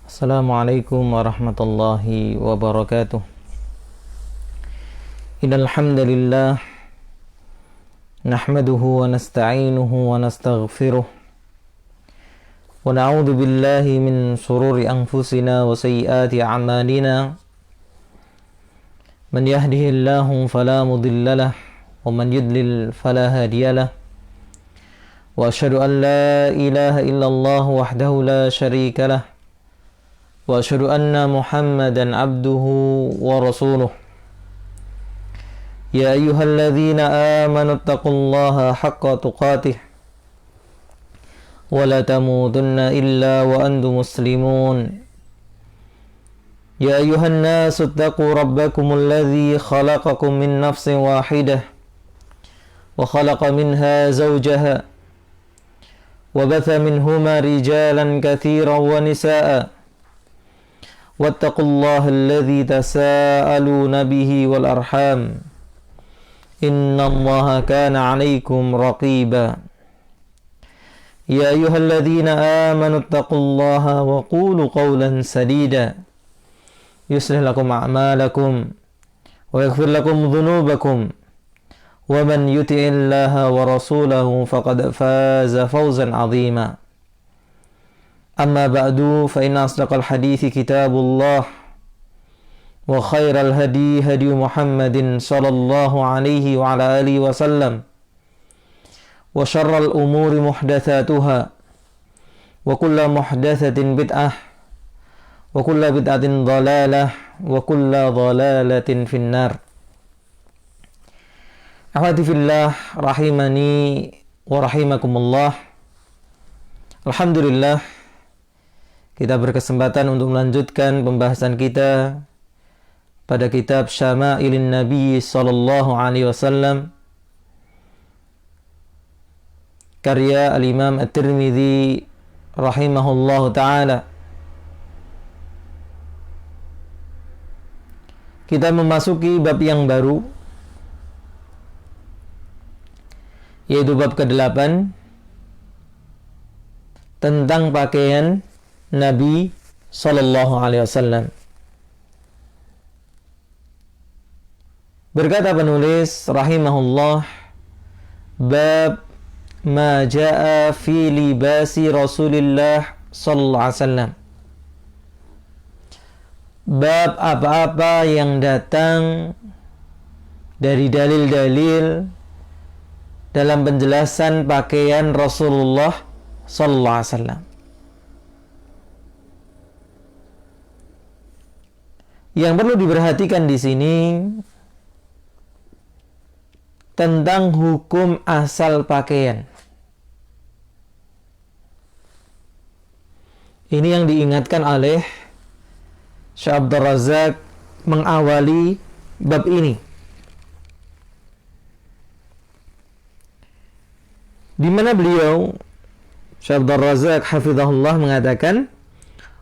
Assalamualaikum warahmatullahi wabarakatuh. Innal hamdalillah nahmaduhu wa nasta'inuhu wa nastaghfiruh wa na'udzu billahi min shururi anfusina wa sayyiati a'malina. Man yahdihillahu fala mudilla lahu wa man yudlil fala hadiya lahu. Wa asyhadu an la ilaha illallah wahdahu la syarika lahu. Wa asyhadu anna Muhammadan abduhu wa rasuluh. Ya ayyuhalladzina amanu taqullaha haqqa tuqatih wa la tamutunna illa wa antum muslimun. Ya ayyuhan nasu taqu rabbakumul ladzi khalaqakum min nafsin wahidah wa khalaqa minha zawjaha wa batha minhuma rijalan katsiran wa nisaa'a wattaqullaha alladzi tasaaluna bihi wal arham innallaha kana 'alaikum raqiba. Ya ayyuhalladzina amanu taqullaha wa qulu qawlan sadida yuslih lakum a'malakum wa yaghfir lakum dhunubakum wa man yuti'illaha wa rasulahu faqad faza fawzan 'azima. Amma ba'du fa inna asdaqal hadithi kitabullah wa khairal hadi hadi Muhammadin sallallahu alaihi wa ala alihi wa sallam wa syarral umuri muhdatsatuha wa kullu muhdatsatin bid'ah wa kullu bid'atin dhalalah wa kullu dhalalatin finnar. Akhwati fillah rahimani wa rahimakumullah. Alhamdulillah, kita berkesempatan untuk melanjutkan pembahasan kita pada kitab Syama'ilin Nabi sallallahu alaihi wasallam karya Al-Imam At-Tirmidzi rahimahullahu taala. Kita memasuki bab yang baru, yaitu bab ke-8 tentang pakaian Nabi sallallahu alaihi wasallam. Berkata penulis rahimahullah, bab ma jaa fi libasi Rasulillah sallallahu alaihi wasallam. Bab apa-apa yang datang dari dalil-dalil dalam penjelasan pakaian Rasulullah sallallahu alaihi wasallam. Yang perlu diperhatikan di sini tentang hukum asal pakaian. Ini yang diingatkan oleh Syekh Abdul Razak mengawali bab ini. Di mana beliau Syekh Abdul Razak hafizahullah mengatakan,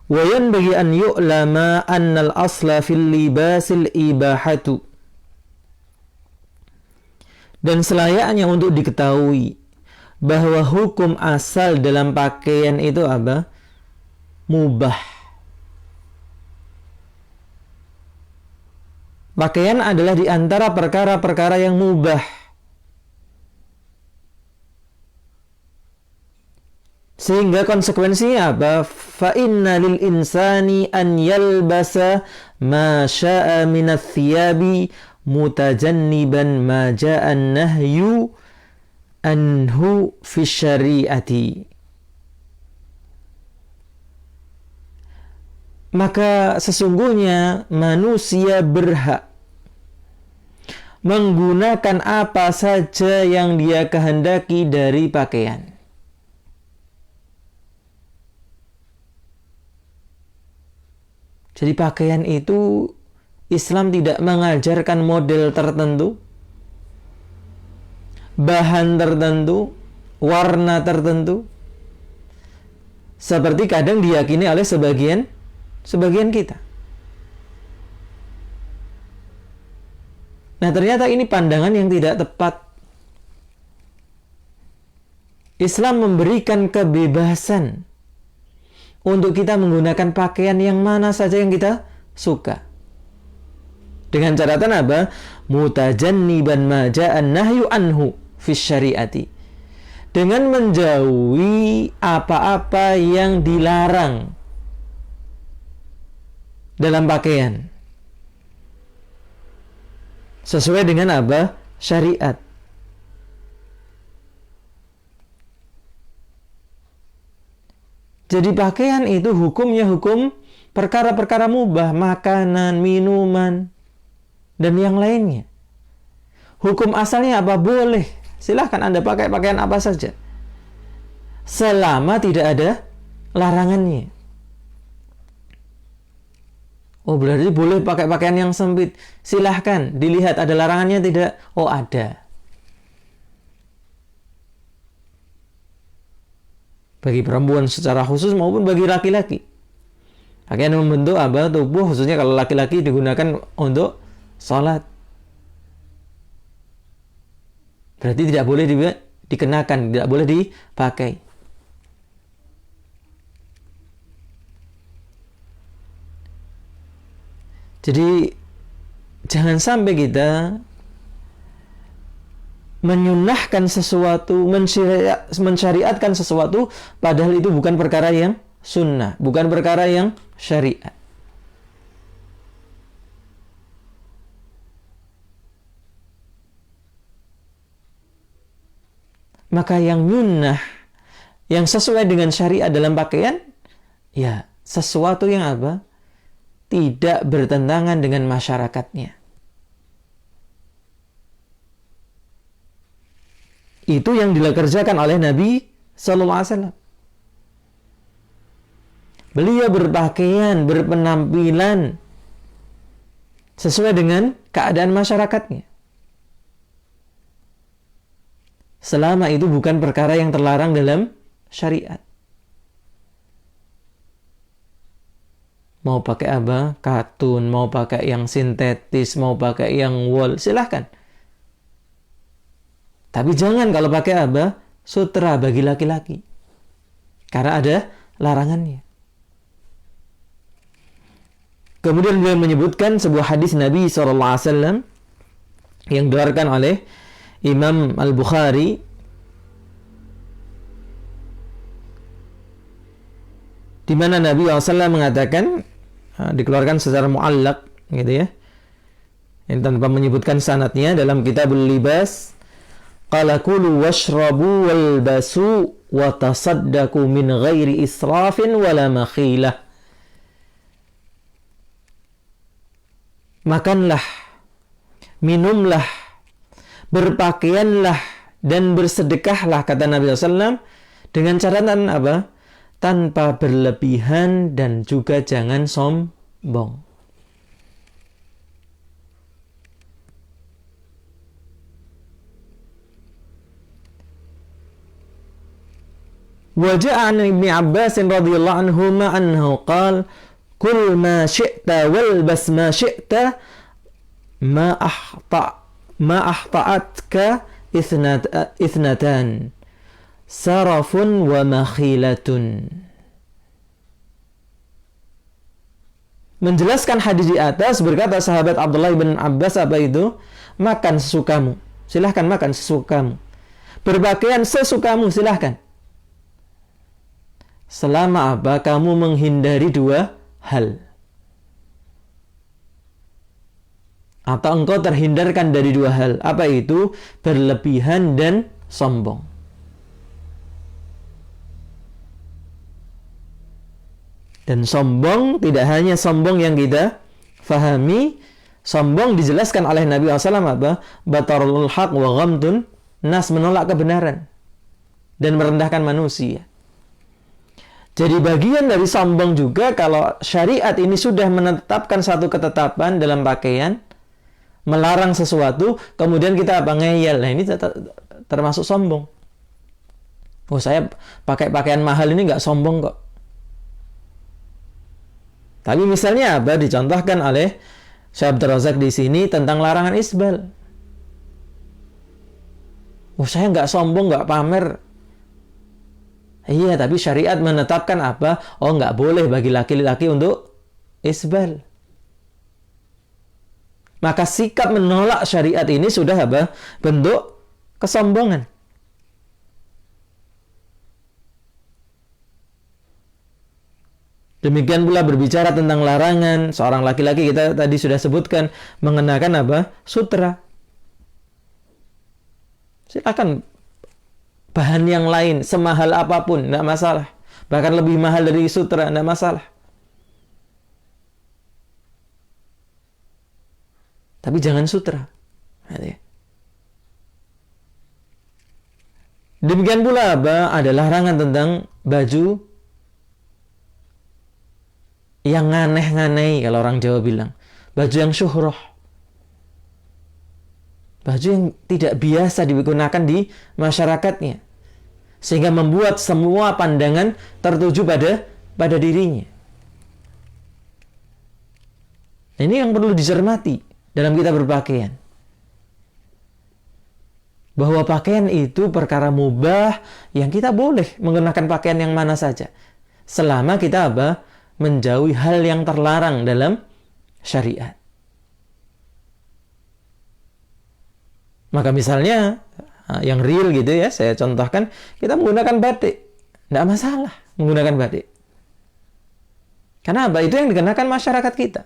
wa yanbaghi an yu'lama anna al-asla fil libasil ibahatu. Dan selayaknya untuk diketahui bahwa hukum asal dalam pakaian itu apa? Mubah. Pakaian adalah di antara perkara-perkara yang mubah. Sehingga konsekuensinya apa? Fa inna lil insani an yalbasa ma syaa min ats-thiyabi mutajanniban ma jaa an-nahyu anhu fi syari'ati. Maka sesungguhnya manusia berhak menggunakan apa saja yang dia kehendaki dari pakaian. Jadi pakaian itu Islam tidak mengajarkan model tertentu, bahan tertentu, warna tertentu, seperti kadang diyakini oleh sebagian kita. Nah, ternyata ini pandangan yang tidak tepat. Islam memberikan kebebasan untuk kita menggunakan pakaian yang mana saja yang kita suka. Dengan catatan apa? Mutajanniban ma ja'an nahyu anhu fis syariati. Dengan menjauhi apa-apa yang dilarang dalam pakaian. Sesuai dengan apa? Syariat. Jadi pakaian itu hukumnya hukum perkara-perkara mubah, makanan, minuman, dan yang lainnya. Hukum asalnya apa? Boleh. Silahkan Anda pakai pakaian apa saja. Selama tidak ada larangannya. Oh, berarti boleh pakai pakaian yang sempit. Silahkan. Dilihat ada larangannya tidak? Oh, ada. Bagi perempuan secara khusus maupun bagi laki-laki. Pakaian yang membentuk apa? Tubuh, khususnya kalau laki-laki digunakan untuk sholat. Berarti tidak boleh dikenakan, tidak boleh dipakai. Jadi jangan sampai kita menyunahkan sesuatu, mensyariatkan sesuatu, padahal itu bukan perkara yang sunnah, bukan perkara yang syariat. Maka yang nyunnah, yang sesuai dengan syariat dalam pakaian, ya sesuatu yang apa? Tidak bertentangan dengan masyarakatnya. Itu yang dikerjakan oleh Nabi Sallallahu Alaihi Wasallam. Beliau berpakaian, berpenampilan sesuai dengan keadaan masyarakatnya. Selama itu bukan perkara yang terlarang dalam syariat. Mau pakai apa? Katun, mau pakai yang sintetis, mau pakai yang wool, silahkan. Tapi jangan kalau pakai apa? Sutra bagi laki-laki. Karena ada larangannya. Kemudian beliau menyebutkan sebuah hadis Nabi SAW yang dikeluarkan oleh Imam Al-Bukhari di mana Nabi SAW mengatakan, dikeluarkan secara muallaq gitu ya, yang tanpa menyebutkan sanadnya dalam Kitabul Libas, qala kulu washrabu walbasu wa tasaddaqu min ghairi israfin wala makhilah. Makanlah, minumlah, berpakaianlah dan bersedekahlah, kata Nabi SAW, dengan catatan apa? Tanpa berlebihan dan juga jangan sombong. Waja'a an Ibnu Abbas radhiyallahu anhuma annahu qala kul ma syi'ta walbas ma syi'ta ma ahta'atka ithnatan sarafun wa makhilatun. Menjelaskan hadis di atas, berkata sahabat Abdullah bin Abbas apa itu? Makan sesukamu, silahkan makan sesukamu. Berpakaian sesukamu, silahkan. Selama apa? Kamu menghindari dua hal. Atau engkau terhindarkan dari dua hal. Apa itu? Berlebihan dan sombong. Dan sombong tidak hanya sombong yang kita fahami. Sombong dijelaskan oleh Nabi SAW apa? Batarul haq wa ghamtun nas, menolak kebenaran dan merendahkan manusia. Jadi bagian dari sombong juga kalau syariat ini sudah menetapkan satu ketetapan dalam pakaian, melarang sesuatu, kemudian kita apa? Ngeyel. Nah, ini termasuk sombong. Oh, saya pakai pakaian mahal ini nggak sombong kok. Tapi misalnya apa? Dicontohkan oleh Syekh Abdul Razak di sini tentang larangan isbal. Oh, saya nggak sombong, nggak pamer. Iya, tapi syariat menetapkan apa? Oh, nggak boleh bagi laki-laki untuk isbal. Maka sikap menolak syariat ini sudah apa? Bentuk kesombongan. Demikian pula berbicara tentang larangan seorang laki-laki, kita tadi sudah sebutkan mengenakan apa? Sutra. Silakan bahan yang lain semahal apapun, tidak masalah. Bahkan lebih mahal dari sutra, tidak masalah. Tapi jangan sutra. Demikian pula apa? Ada larangan tentang baju yang nganeh-nganeh, kalau orang Jawa bilang. Baju yang syuhroh. Baju yang tidak biasa digunakan di masyarakatnya. Sehingga membuat semua pandangan tertuju pada dirinya. Ini yang perlu dicermati dalam kita berpakaian. Bahwa pakaian itu perkara mubah yang kita boleh menggunakan pakaian yang mana saja. Selama kita apa? Menjauhi hal yang terlarang dalam syariat. Maka misalnya yang real gitu ya, saya contohkan, kita menggunakan batik. Tidak masalah menggunakan batik. Karena apa? Itu yang dikenakan masyarakat kita.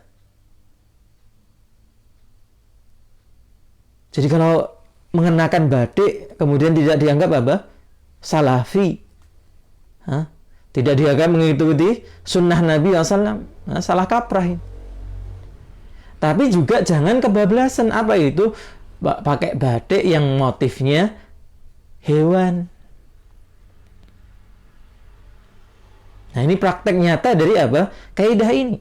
Jadi kalau mengenakan batik kemudian tidak dianggap apa? Salafi. Tidak dianggap mengikuti sunnah Nabi SAW. Salah kaprah. Tapi juga jangan kebablasan. Apa itu? Pakai batik yang motifnya hewan. Nah, ini praktek nyata dari apa? Kaidah ini.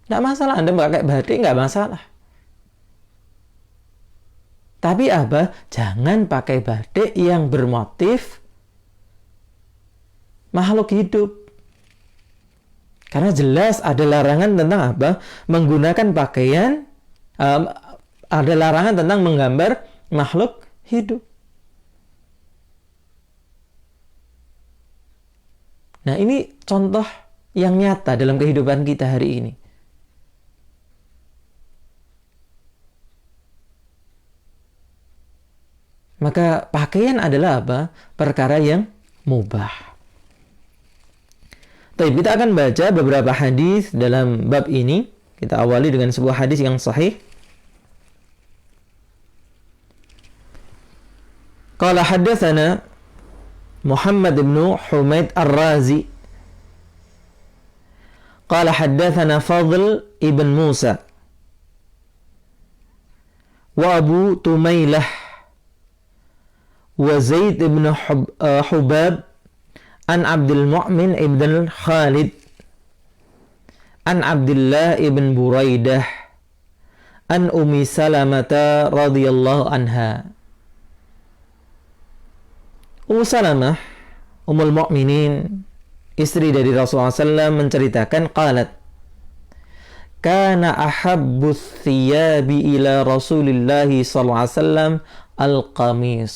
Tidak masalah Anda pakai batik, nggak masalah. Tapi apa? Jangan pakai batik yang bermotif makhluk hidup. Karena jelas ada larangan tentang apa? Menggunakan pakaian, ada larangan tentang menggambar makhluk hidup. Nah, ini contoh yang nyata dalam kehidupan kita hari ini. Maka pakaian adalah apa? Perkara yang mubah. Baik, kita akan baca beberapa hadis dalam bab ini. Kita awali dengan sebuah hadis yang sahih. Qala haddatsana Muhammad bin Humaid Ar-Razi. Qala haddatsana Fadl ibn Musa. Wa Abu Tumailah. Wa Zaid ibn Hubab. An Abdul Mu'min ibn Khalid. An Abdullah ibn Buraidah. An Ummi Salamah radhiyallahu anha. Ummu Salamah, Ummul Mukminin, istri dari Rasulullah SAW, menceritakan qalat, kana ahabbus thiyabi ila Rasulillah sallallahu alaihi wasallam al-qamis.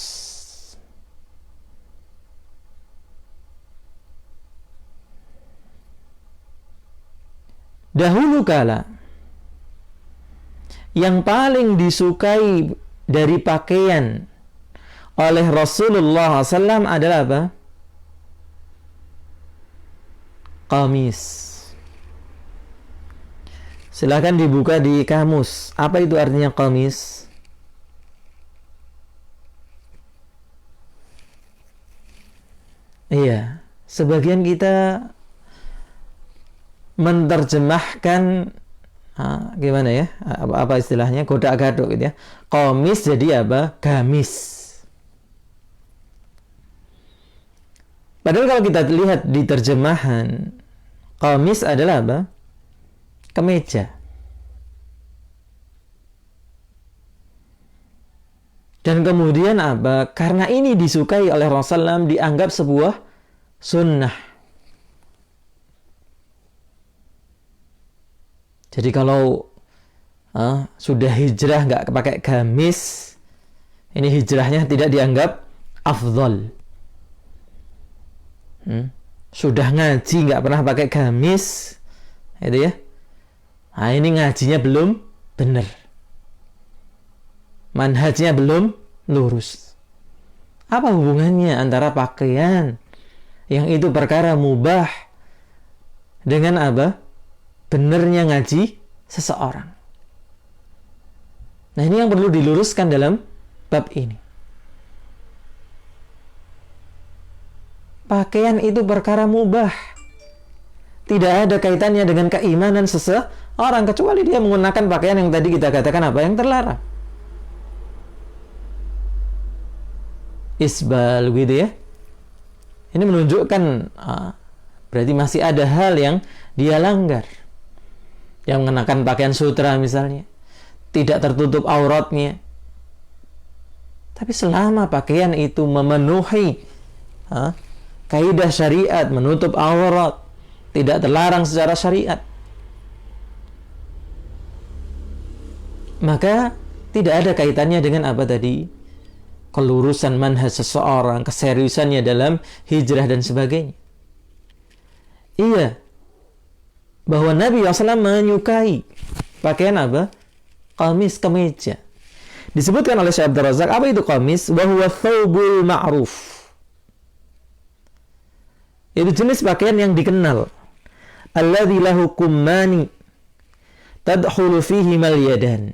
Dahulu kala yang paling disukai dari pakaian oleh Rasulullah SAW adalah apa? Qamis. Silakan dibuka di kamus. Apa itu artinya qamis? Iya, sebagian kita menerjemahkan gimana ya? Apa istilahnya? Godak-gadok gitu ya. Qamis jadi apa? Gamis. Padahal kalau kita lihat di terjemahan, qamis adalah apa? Kemeja. Dan kemudian apa? Karena ini disukai oleh Rasulullah SAW, dianggap sebuah sunnah. Jadi kalau sudah hijrah nggak pakai gamis, ini hijrahnya tidak dianggap afdhal. Sudah ngaji nggak pernah pakai gamis, itu ya. Nah, ini ngajinya belum benar, manhajnya belum lurus. Apa hubungannya antara pakaian yang itu perkara mubah dengan apa? Benernya ngaji seseorang. Nah, ini yang perlu diluruskan dalam bab ini. Pakaian itu perkara mubah. Tidak ada kaitannya dengan keimanan seseorang, kecuali dia menggunakan pakaian yang tadi kita katakan apa? Yang terlarang. Isbal gitu ya. Ini menunjukkan berarti masih ada hal yang dia langgar. Yang mengenakan pakaian sutra misalnya, tidak tertutup auratnya. Tapi selama pakaian itu memenuhi kaidah syariat, menutup aurat, tidak terlarang secara syariat, maka tidak ada kaitannya dengan apa tadi? Kelurusan manhaj seseorang, keseriusannya dalam hijrah dan sebagainya. Iya, bahwa Nabi SAW menyukai pakaian apa? Qamis, kemeja. Disebutkan oleh Syekh Abdul Razak, apa itu qamis? Wa huwa thawbul ma'ruf. Itu jenis pakaian yang dikenal. Alladzi lahu kummani tadkhulu fihi mal yadan.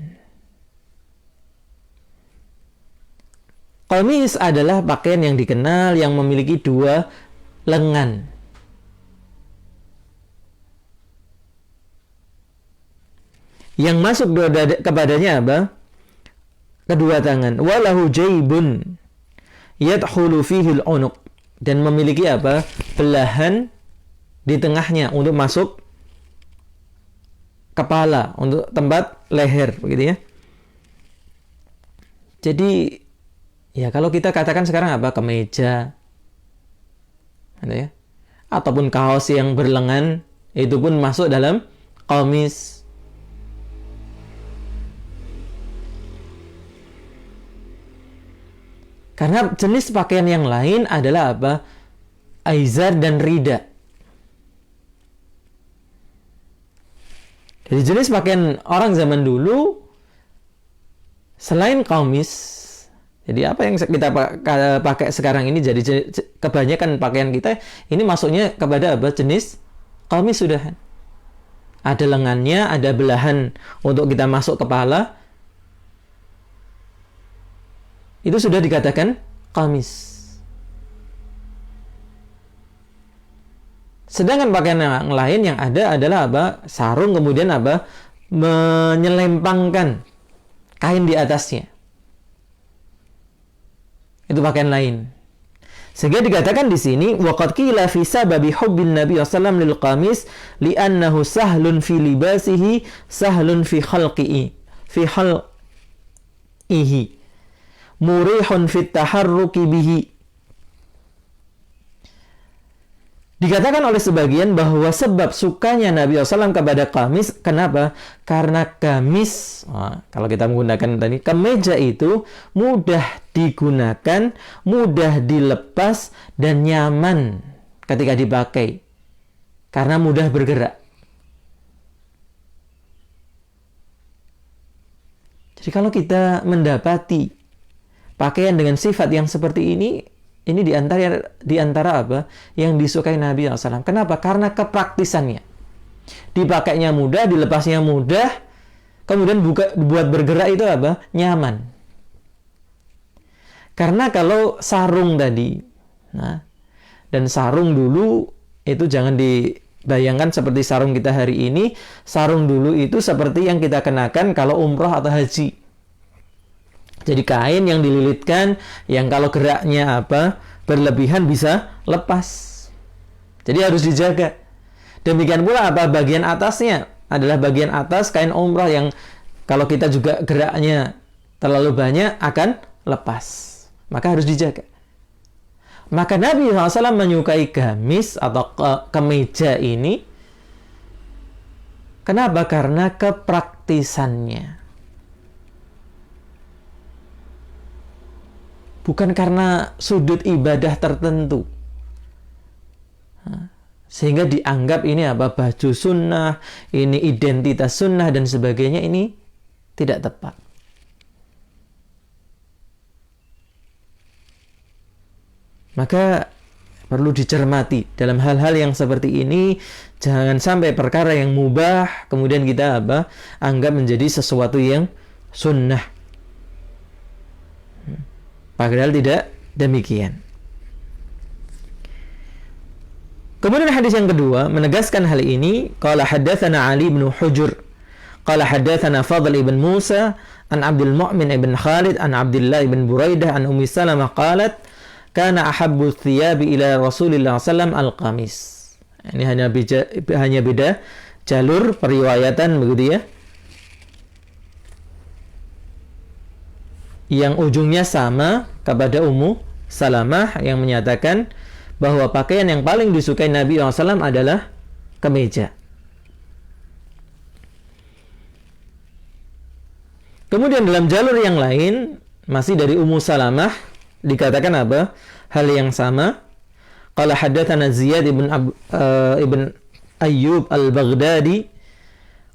Qamis adalah pakaian yang dikenal yang memiliki dua lengan. Yang masuk kepadanya apa? Kedua tangan. Walahu jaybun yadkhulu fihi al-unuq, dan memiliki apa? Belahan di tengahnya untuk masuk kepala, untuk tempat leher, begitu ya. Jadi ya kalau kita katakan sekarang apa? Kemeja, gitu ya. Ataupun kaos yang berlengan, itu pun masuk dalam qamis. Karena jenis pakaian yang lain adalah apa? Aizar dan rida. Jadi jenis pakaian orang zaman dulu selain qamis, jadi apa yang kita pakai sekarang ini, jadi kebanyakan pakaian kita ini masuknya kepada apa? Jenis qamis sudah. Ada lengannya, ada belahan untuk kita masuk kepala. Itu sudah dikatakan qamis. Sedangkan pakaian yang lain yang ada adalah apa? Sarung, kemudian apa? Menyelempangkan kain di atasnya. Itu pakaian lain. Sehingga dikatakan di sini waqad qila fi sababi hubbin Nabi sallallahu alaihi wasallam lil qamis li'annahu sahlun fi libasihi sahlun fi khalqihi murihun fit taharruki bihi. Dikatakan oleh sebagian bahwa sebab sukanya Nabi SAW kepada qamis, kenapa? Karena gamis, kalau kita menggunakan tadi kemeja itu mudah digunakan, mudah dilepas, dan nyaman ketika dipakai karena mudah bergerak. Jadi kalau kita mendapati pakaian dengan sifat yang seperti ini di antara apa yang disukai Nabi SAW. Kenapa? Karena kepraktisannya. Dipakainya mudah, dilepasnya mudah, kemudian buat bergerak itu apa? Nyaman. Karena kalau sarung tadi, dan sarung dulu itu jangan dibayangkan seperti sarung kita hari ini. Sarung dulu itu seperti yang kita kenakan kalau umroh atau haji. Jadi kain yang dililitkan, yang kalau geraknya apa berlebihan bisa lepas. Jadi harus dijaga. Demikian pula apa bagian atasnya adalah bagian atas kain umrah yang kalau kita juga geraknya terlalu banyak akan lepas. Maka harus dijaga. Maka Nabi SAW menyukai gamis atau kemeja ini. Kenapa? Karena kepraktisannya. Bukan karena sudut ibadah tertentu. Sehingga dianggap ini apa, baju sunnah, ini identitas sunnah dan sebagainya, ini tidak tepat. Maka perlu dicermati dalam hal-hal yang seperti ini. Jangan sampai perkara yang mubah kemudian kita anggap menjadi sesuatu yang sunnah, padahal tidak demikian. Kemudian hadis yang kedua menegaskan hal ini. Qala haddatsana Ali bin Hujr qala haddatsana Fadl ibn Musa an Abdul Mu'min ibn Khalid an Abdullah ibn Buraidah an Ummi Salamah qalat kana ahabbu thiyabi ila Rasulillah sallam al-qamis. Ini hanya beda jalur periwayatan begitu ya. Yang ujungnya sama kepada Ummu Salamah yang menyatakan bahwa pakaian yang paling disukai Nabi SAW adalah kemeja. Kemudian dalam jalur yang lain masih dari Ummu Salamah dikatakan hal yang sama. Qala haddatsana Ziyad ibn Ayyub al-Baghdadi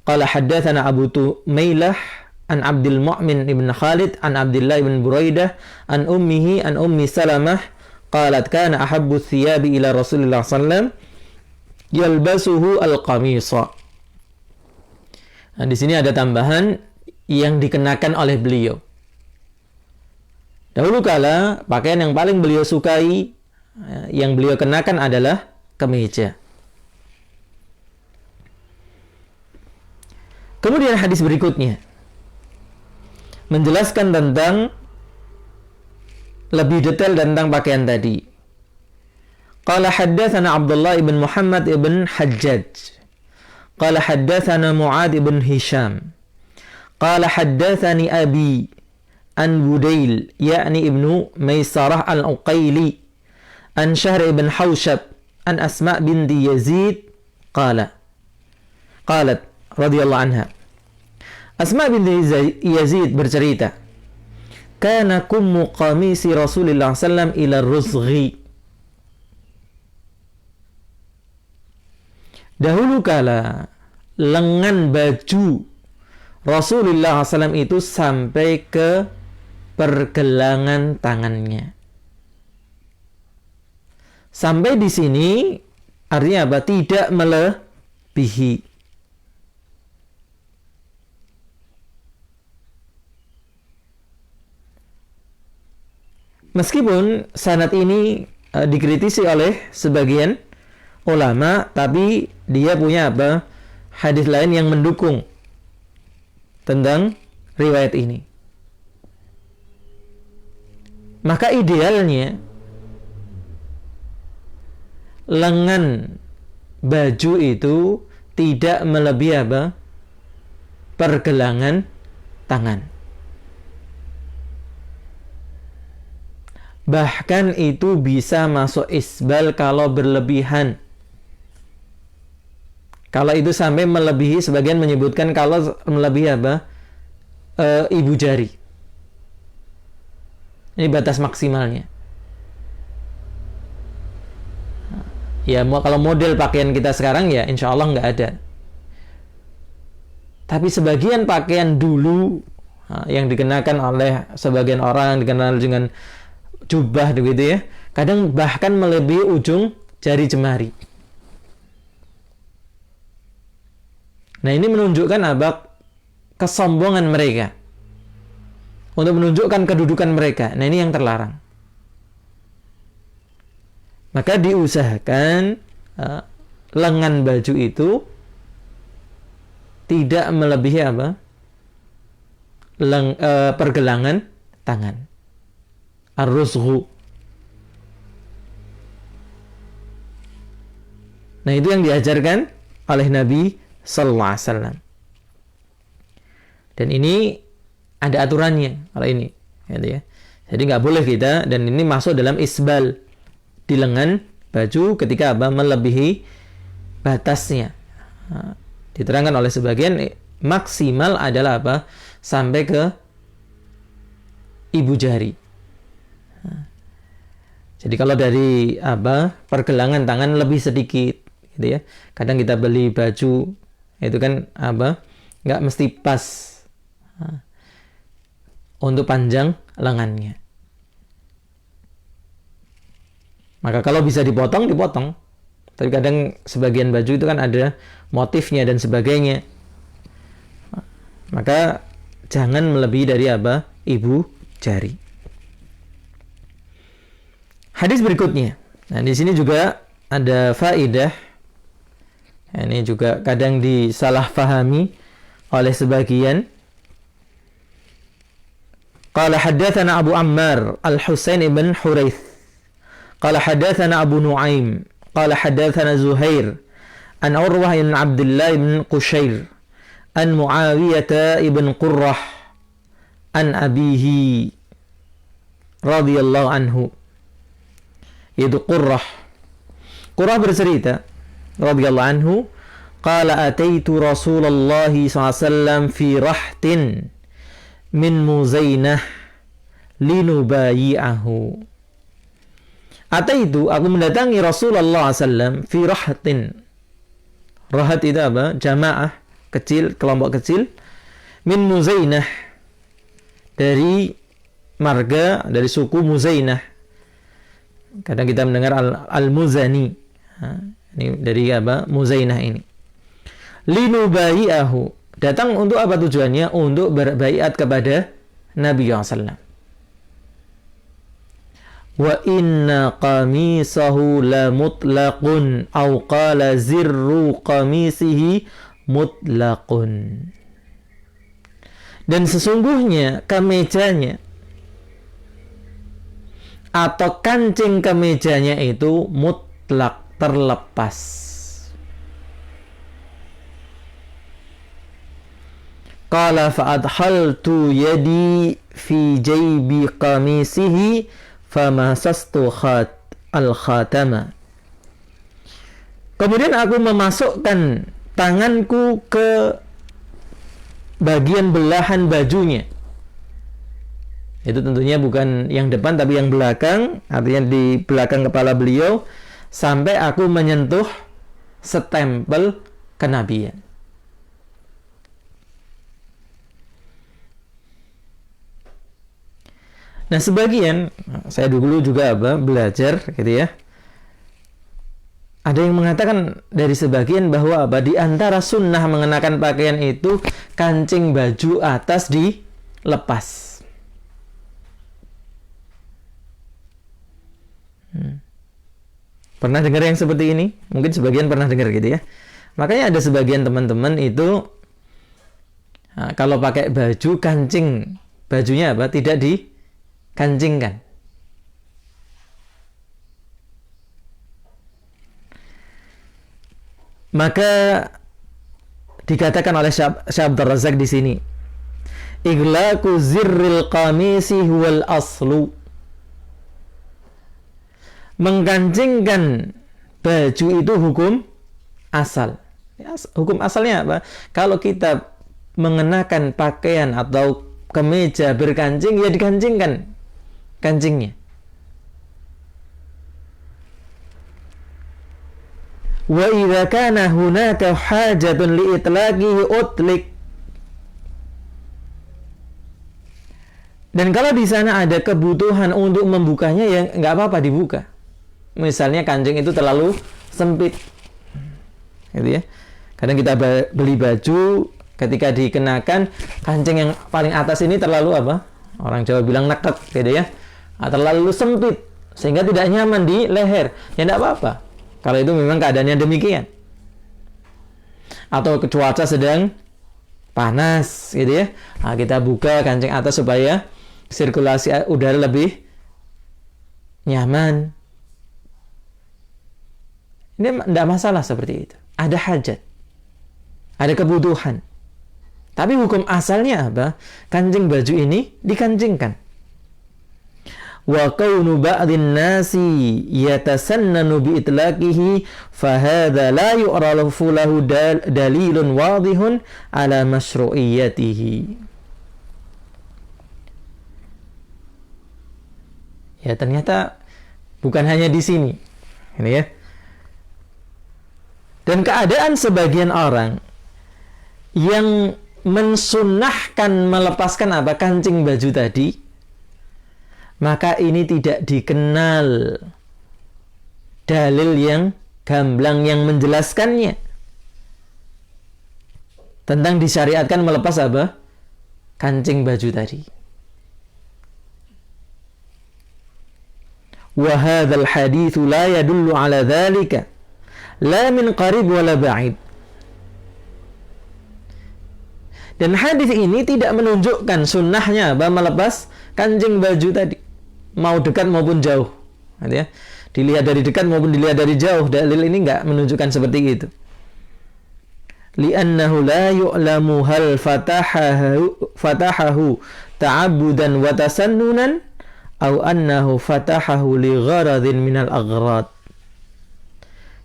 qala haddatsana Abu Tumailah an Abdul Mu'min ibn Khalid an Abdullah ibn Buraidah an ummihi an Ummi Salamah qalat kana ahabbu thiyabi ila Rasulillah sallam yalbasuhu al-qamisa. Nah, di sini ada tambahan yang dikenakan oleh beliau. Dahulu kala pakaian yang paling beliau sukai, yang beliau kenakan adalah kemeja. Kemudian hadis berikutnya menjelaskan tentang lebih detail tentang pakaian tadi. Qala haddatsana Abdullah ibn Muhammad ibn Hajjaj. Qala haddatsana Mu'ad ibn Hisham. Qala haddatsani abi an Budail yakni ibnu Maisarah al-Uqaili an Syahr ibn Hawshab an Asma binti Yazid qalat radhiyallahu anha. Asma binti Yazid bercerita, kana kummu qamisi Rasulullah sallam ila ruzghi. Dahulu kala lengan baju Rasulullah sallam itu sampai ke pergelangan tangannya. Sampai di sini artinya apa? Tidak melebihi. Meskipun sanad ini dikritisi oleh sebagian ulama, tapi dia punya hadis lain yang mendukung tentang riwayat ini. Maka idealnya lengan baju itu tidak melebihi pergelangan tangan. Bahkan itu bisa masuk isbal kalau berlebihan. Kalau itu sampai melebihi, sebagian menyebutkan kalau melebihi ibu jari. Ini batas maksimalnya. Ya, kalau model pakaian kita sekarang ya insya Allah nggak ada. Tapi sebagian pakaian dulu yang dikenakan oleh sebagian orang, dikenal dengan jubah begitu ya, kadang bahkan melebihi ujung jari jemari. Nah, ini menunjukkan kesombongan mereka untuk menunjukkan kedudukan mereka. Nah, ini yang terlarang. Maka diusahakan lengan baju itu tidak melebihi pergelangan tangan. Ar-rusghu. Nah, itu yang diajarkan oleh Nabi sallallahu alaihi wasallam. Dan ini ada aturannya kalau ini, gitu ya. Jadi nggak boleh kita, dan ini masuk dalam isbal di lengan baju ketika melebihi batasnya. Diterangkan oleh sebagian maksimal adalah sampai ke ibu jari. Jadi kalau dari pergelangan tangan lebih sedikit gitu ya. Kadang kita beli baju itu kan nggak mesti pas untuk panjang lengannya. Maka kalau bisa dipotong, dipotong. Tapi kadang sebagian baju itu kan ada motifnya dan sebagainya. Maka jangan melebihi dari ibu jari. Hadis berikutnya. Nah, di sini juga ada faedah. Ini juga kadang disalahfahami oleh sebagian. Qala haddatsana Abu Ammar Al-Husain ibn Huraits. Qala haddatsana Abu Nuaim. Qala haddatsana Zuhair an Urwah bin Abdullah bin Qushair an Muawiyah ibn Qurrah an abihi radhiyallahu anhu. Yaitu Qurrah bercerita radhiyallahu anhu, qala ataitu Rasulullah SAW fi rahtin min Muzainah linubayi'ahu. Ataitu, aku mendatangi Rasulullah SAW fi rahtin. Rahat itu jamaah kecil, kelompok kecil, min Muzainah, dari marga, dari suku Muzainah. Kadang kita mendengar Al-Muzani. Ini dari Muzainah ini. Linubayi'ahu. Datang untuk apa tujuannya? Untuk berbaiat kepada Nabi SAW. Wa inna qamisahu la mutlaqun au qala zirru qamisihi mutlaqun. Dan sesungguhnya kemejanya atau kancing kemejanya itu mutlak, terlepas. Qala fa'adhaltu yadi fi jaybi qamisihi famasastu al-khatama. Kemudian aku memasukkan tanganku ke bagian belahan bajunya. Itu tentunya bukan yang depan tapi yang belakang, artinya di belakang kepala beliau, sampai aku menyentuh stempel kenabian. Nah, sebagian, saya dulu juga belajar gitu ya. Ada yang mengatakan dari sebagian bahwa di antara sunnah mengenakan pakaian itu kancing baju atas dilepas. Pernah dengar yang seperti ini? Mungkin sebagian pernah dengar gitu ya. Makanya ada sebagian teman-teman itu kalau pakai baju, kancing bajunya tidak dikancingkan. Maka dikatakan oleh Syekh Abdul Razak di sini, ighlaqu zirril qamisi huwal aslu. Mengkancingkan baju itu hukum asal. Hukum asalnya apa? Kalau kita mengenakan pakaian atau kemeja berkancing, ya dikancingkan kancingnya. Wa idza kana hunaka hajatun li itlaqihi utlik. Dan kalau di sana ada kebutuhan untuk membukanya, ya nggak apa-apa dibuka. Misalnya kancing itu terlalu sempit, gitu ya. Kadang kita beli baju, ketika dikenakan kancing yang paling atas ini terlalu orang Jawa bilang neket, gitu ya. Terlalu sempit sehingga tidak nyaman di leher. Ya nggak apa-apa. Kalau itu memang keadaannya demikian. Atau cuaca sedang panas, gitu ya. Kita buka kancing atas supaya sirkulasi udara lebih nyaman. Ini tidak masalah seperti itu. Ada hajat, ada kebutuhan. Tapi hukum asalnya apa? Kancing baju ini dikancingkan. Wa kaunu ba'dhin nasi yatasannanu bi itlaqihi fa hadza la yu'rafu lahu dalilun wadihun ala masyru'iyyatihi. Ya ternyata bukan hanya di sini. Ini ya. Dan keadaan sebagian orang yang mensunnahkan melepaskan kancing baju tadi, maka ini tidak dikenal dalil yang gamblang yang menjelaskannya tentang disyariatkan melepas kancing baju tadi. Wa hadzal hadits la yadullu ala dzalika la min qarib wala ba'id. Dan hadis ini tidak menunjukkan sunnahnya melepas kancing baju tadi, mau dekat maupun jauh. Ya. Dilihat dari dekat maupun dilihat dari jauh, dalil ini enggak menunjukkan seperti itu. Li'annahu la yu'lamu hal fatahahu ta'abbudan wa tasannunan aw annahu fatahahu li gharadin minal aghrad.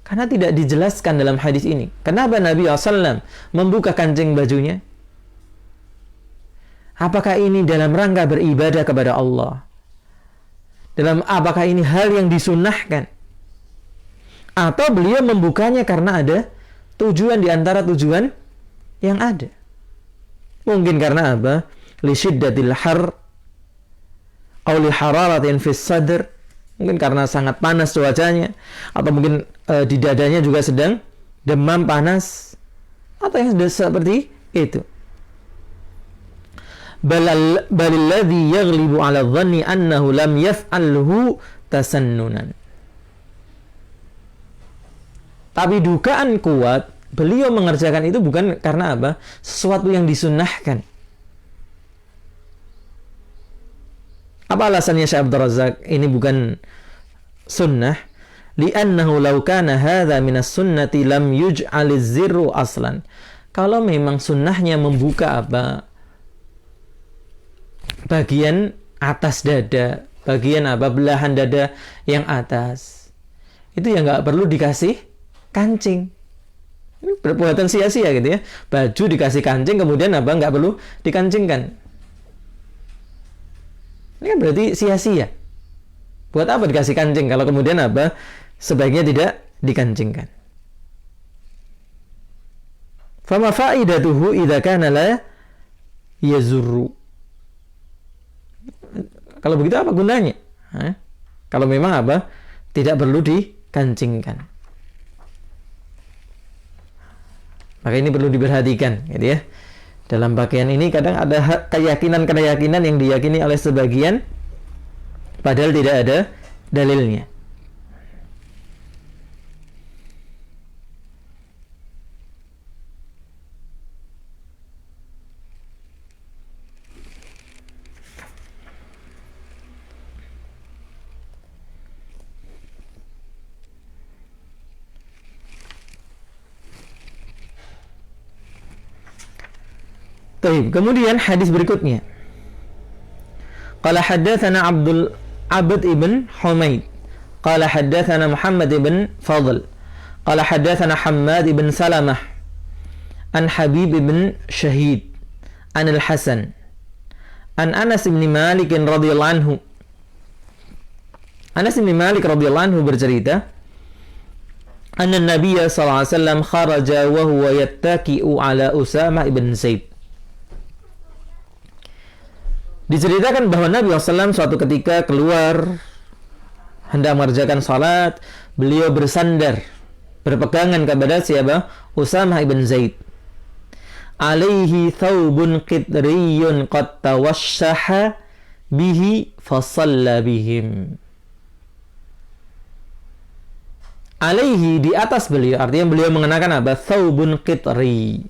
Karena tidak dijelaskan dalam hadis ini kenapa Nabi SAW membuka kancing bajunya. Apakah ini dalam rangka beribadah kepada Allah? Apakah ini hal yang disunnahkan? Atau beliau membukanya karena ada tujuan di antara tujuan yang ada? Mungkin karena li syiddatil har atau li hararatin fis sadr. Mungkin karena sangat panas cuacanya, atau mungkin di dadanya juga sedang demam panas, atau yang seperti itu. Balilladzi yaghlibu 'ala dhanni annahu lam yaf'alhu tasannunan. Tapi dugaan kuat beliau mengerjakan itu bukan karena sesuatu yang disunnahkan. Apa alasannya Syekh Abdul Razak ini bukan sunnah? Li'annahu law kana hadza minas sunnati lam yuj'aliz zirru aslan. Kalau memang sunnahnya membuka bagian atas dada, bagian belahan dada yang atas, itu ya nggak perlu dikasih kancing. Ini perbuatan sia-sia gitu ya. Baju dikasih kancing, kemudian nggak perlu dikancingkan. Ini kan berarti sia-sia. Buat apa dikasih kancing kalau kemudian sebaiknya tidak dikancingkan. Fama faidatuhu idza kana la yazurru. Kalau begitu apa gunanya? Kalau memang tidak perlu dikancingkan. Maka ini perlu diperhatikan, gitu ya. Dalam pakaian ini kadang ada keyakinan-keyakinan yang diyakini oleh sebagian padahal tidak ada dalilnya. Baik, kemudian hadis berikutnya. Qala haddatsana Abd ibn Humaid. Qala haddatsana Muhammad ibn Fadl. Qala haddatsana Hammad ibn Salamah. An Habib ibn Syahid. An Al-Hasan. An Anas ibn Malik radhiyallahu anhu. Anas ibn Malik radhiyallahu anhu bercerita, anna Nabiy sallallahu alaihi wasallam kharaja wa huwa yattaki'u ala Usamah ibn Zaid. Diceritakan bahwa Nabi SAW suatu ketika keluar hendak mengerjakan salat, beliau bersandar berpegangan kepada siapa? Usamah ibn Zaid. Alaihi thawbun qidriyun qad tawassaha bihi fasalla bihim. Alaihi, di atas beliau, artinya beliau mengenakan thawbun qidri.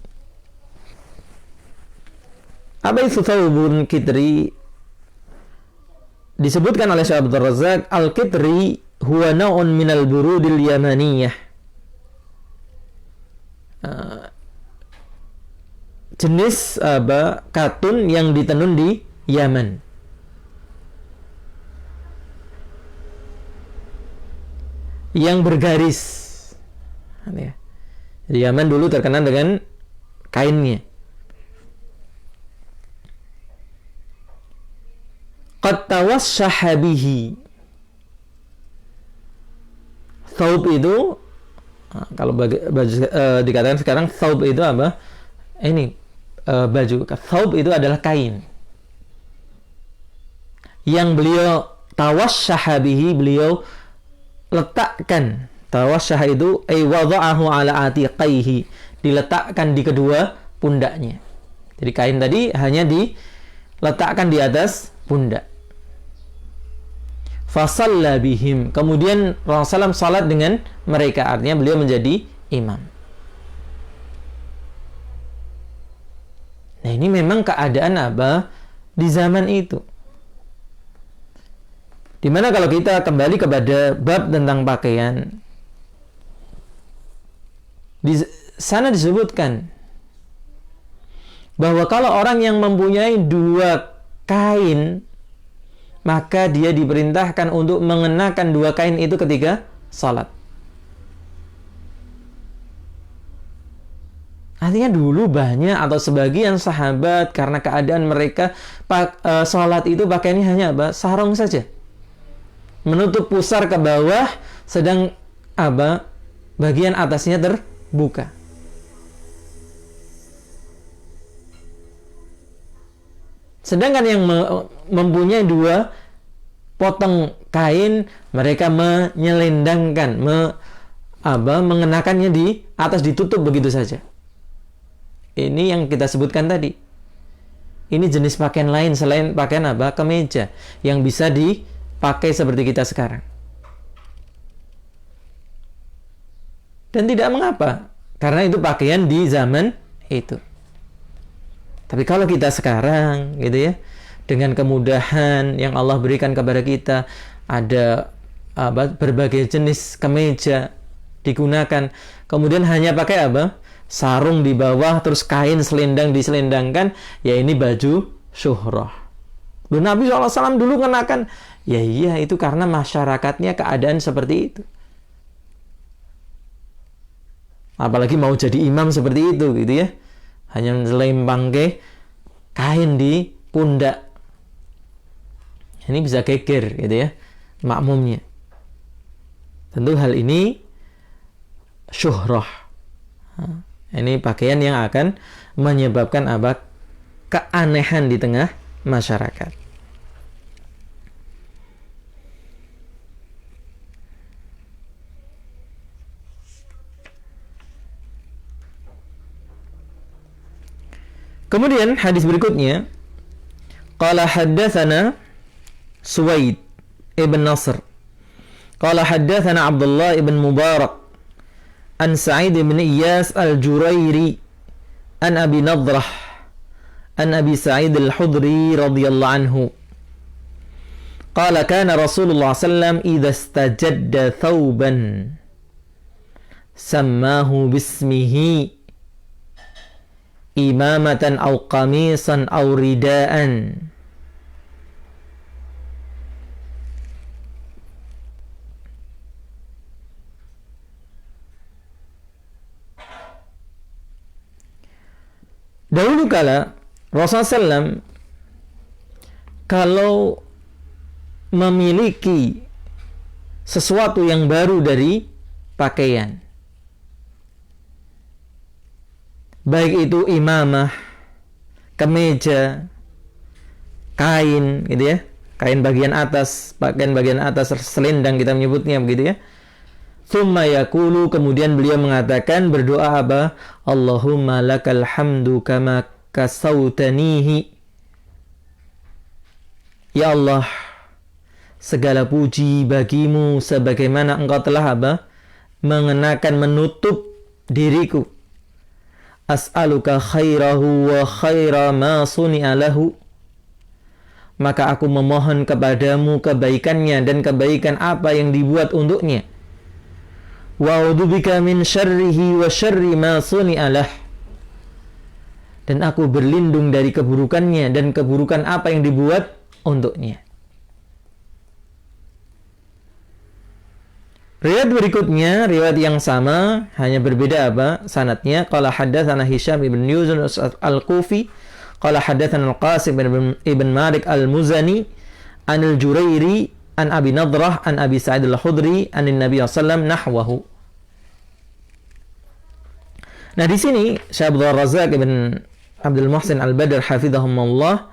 Apa itu thawbun qidri? Disebutkan oleh Syekh Abdul Razak, al-qidri huwa naw'un minal burudil yamaniyah. Jenis katun yang ditenun di Yaman. Yang bergaris. Di Yaman dulu terkenal dengan kainnya. Qad tawassaha bihi. Thawb itu, kalau baju, dikatakan sekarang thawb itu apa? Ini baju. Thawb itu adalah kain yang beliau tawassaha bihi, beliau letakkan. Tawassaha itu wada'ahu ala atiqaihi, diletakkan di kedua pundaknya. Jadi kain tadi hanya diletakkan di atas pundak. Fasalla bihim, kemudian Rasulullah SAW salat dengan mereka, artinya beliau menjadi imam. Nah, ini memang keadaan apa di zaman itu. Dimana kalau kita kembali kepada bab tentang pakaian, di sana disebutkan bahwa kalau orang yang mempunyai dua kain, maka dia diperintahkan untuk mengenakan dua kain itu ketika salat. Artinya dulu banyak atau sebagian sahabat karena keadaan mereka salat itu pakaiannya hanya apa? Sarung saja, menutup pusar ke bawah, sedang apa? Bagian atasnya terbuka. Sedangkan yang mempunyai dua potong kain, mereka menyelendangkan, mengenakannya di atas, ditutup begitu saja. Ini yang kita sebutkan tadi. Ini jenis pakaian lain selain pakaian apa? Kemeja, yang bisa dipakai seperti kita sekarang. Dan tidak mengapa, karena itu pakaian di zaman itu. Tapi kalau kita sekarang, gitu ya, dengan kemudahan yang Allah berikan kepada kita, ada berbagai jenis kemeja digunakan, kemudian hanya pakai apa? Sarung di bawah, terus kain selendang diselendangkan, ya ini baju syuhrah. Loh, Nabi SAW dulu kenakan, ya iya, itu karena masyarakatnya keadaan seperti itu. Apalagi mau jadi imam seperti itu, gitu ya. Hanya selempang ke kain di pundak. Ini bisa geger, gitu ya, makmumnya. Tentu hal ini syuhrah. Ini pakaian yang akan menyebabkan apa? Keanehan di tengah masyarakat. Kemudian hadis berikutnya, qala haddatsana Suwaid ibn Nasr, qala haddatsana Abdullah ibn Mubarak an Sa'id ibn Iyas al-Jurairi an Abi Nadrah an Abi Sa'id al-Khudri radhiyallahu anhu qala kana Rasulullah sallam idza istajadda thawban sammahu bismihi imamatan aw qamisan aw ridaan. Dahulu kala Rasulullah SAW kalau memiliki sesuatu yang baru dari pakaian, baik itu imamah, kemeja, kain, gitu ya, kain bagian atas, pakaian bagian atas, selendang kita menyebutnya begitu ya. Tsumma yaqulu, kemudian beliau mengatakan, berdoa apa? Allahumma lakal hamdu kama kasautanihi. Ya Allah, segala puji bagimu sebagaimana engkau telah apa? Mengenakan, menutup diriku. As'aluka khairahu wa khaira ma suni'a lahu. Maka aku memohon kepadamu kebaikannya dan kebaikan apa yang dibuat untuknya. Wa a'udzubika min syarrihi wa syarri ma suni'a lah. Dan aku berlindung dari keburukannya dan keburukan apa yang dibuat untuknya. Riwayat berikutnya, riwayat yang sama, hanya berbeda apa? Sanadnya. Qala haddatsana Hisham ibn Yunus al-Kufi, qala haddatsana Al-Qasim ibn Malik al-Muzani, anil Jurairi an Abi Nadrah an Abi Sa'id al-Khudri anin Nabi sallallahu nahwahu. Nah, di sini Syekh Abdul Razak ibn Abdul Muhsin Al-Badr hafizahumullah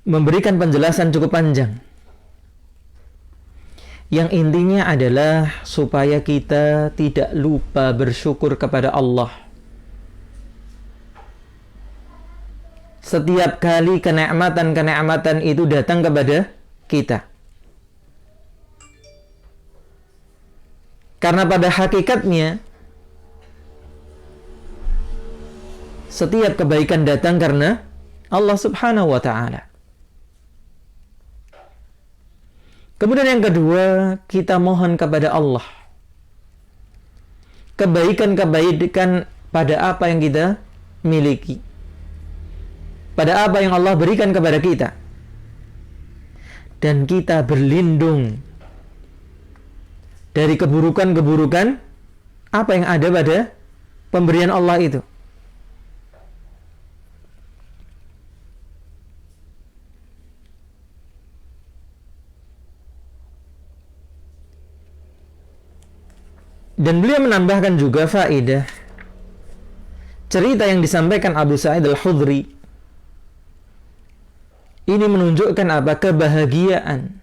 memberikan penjelasan cukup panjang. Yang intinya adalah supaya kita tidak lupa bersyukur kepada Allah. Setiap kali kenikmatan-kenikmatan itu datang kepada kita. Karena pada hakikatnya setiap kebaikan datang karena Allah Subhanahu wa ta'ala. Kemudian yang kedua, kita mohon kepada Allah kebaikan-kebaikan pada apa yang kita miliki, pada apa yang Allah berikan kepada kita, dan kita berlindung dari keburukan-keburukan apa yang ada pada pemberian Allah itu. Dan beliau menambahkan juga faedah cerita yang disampaikan Abu Sa'id al-Khudri ini menunjukkan apa? Kebahagiaan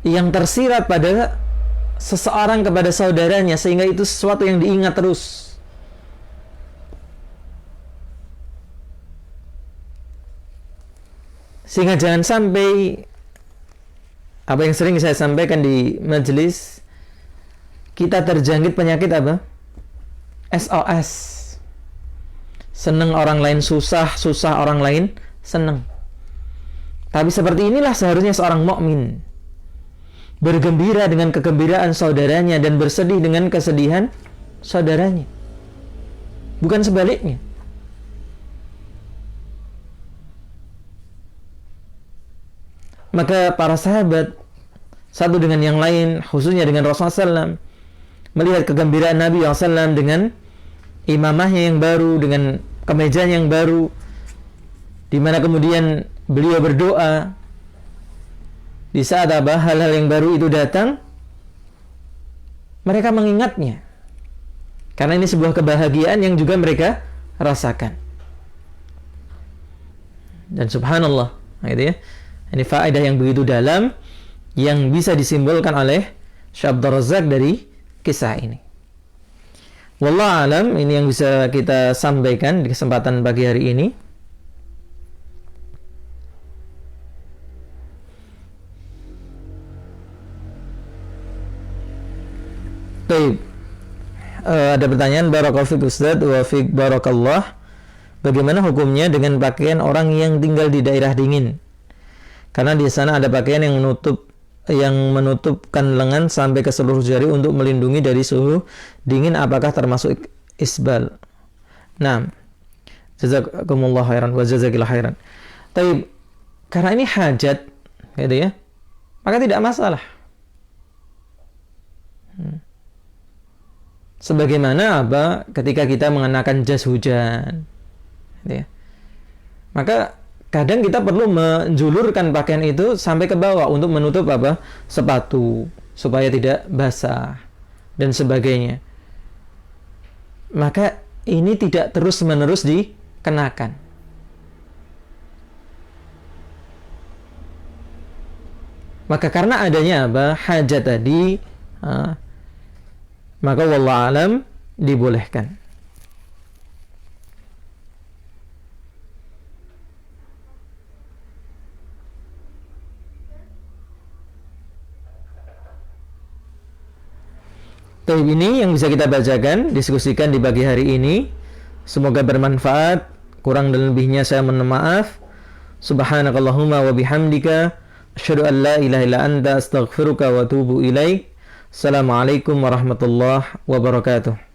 yang tersirat pada seseorang kepada saudaranya, sehingga itu sesuatu yang diingat terus. Sehingga jangan sampai apa yang sering saya sampaikan di majelis, kita terjangkit penyakit apa? SOS. Senang orang lain susah, susah orang lain senang. Tapi seperti inilah seharusnya seorang mukmin. Bergembira dengan kegembiraan saudaranya dan bersedih dengan kesedihan saudaranya. Bukan sebaliknya. Maka para sahabat satu dengan yang lain, khususnya dengan Rasulullah SAW, melihat kegembiraan Nabi SAW dengan imamahnya yang baru, dengan kemejanya yang baru, di mana kemudian beliau berdoa di saat apa hal-hal yang baru itu datang, mereka mengingatnya karena ini sebuah kebahagiaan yang juga mereka rasakan. Dan subhanallah, gitu ya, ini faedah yang begitu dalam yang bisa disimbolkan oleh Syekh Abdul Razak dari kisah ini. Wallahu alam, ini yang bisa kita sampaikan di kesempatan pagi hari ini. Baik. Ada pertanyaan, barakallahu fiik Ustaz wa fiik barakallah. Bagaimana hukumnya dengan pakaian orang yang tinggal di daerah dingin? Karena di sana ada pakaian yang menutupkan lengan sampai ke seluruh jari untuk melindungi dari suhu dingin, apakah termasuk isbal? Nah, jazakumullah khairan wa jazakillah khairan. Tapi karena ini hajat, gitu ya, maka tidak masalah. Sebagaimana apa ketika kita mengenakan jas hujan, gitu ya, maka kadang kita perlu menjulurkan pakaian itu sampai ke bawah untuk menutup apa? Sepatu supaya tidak basah dan sebagainya. Maka ini tidak terus-menerus dikenakan. Maka karena adanya apa? Hajat tadi, maka wallahu alam dibolehkan. Ini yang bisa kita bacakan, diskusikan di pagi hari ini. Semoga bermanfaat. Kurang dan lebihnya saya mohon maaf. Subhanakallahumma wa bihamdika asyhadu an la ilaha illa anta astaghfiruka wa atubu ilaik. Assalamualaikum warahmatullahi wabarakatuh.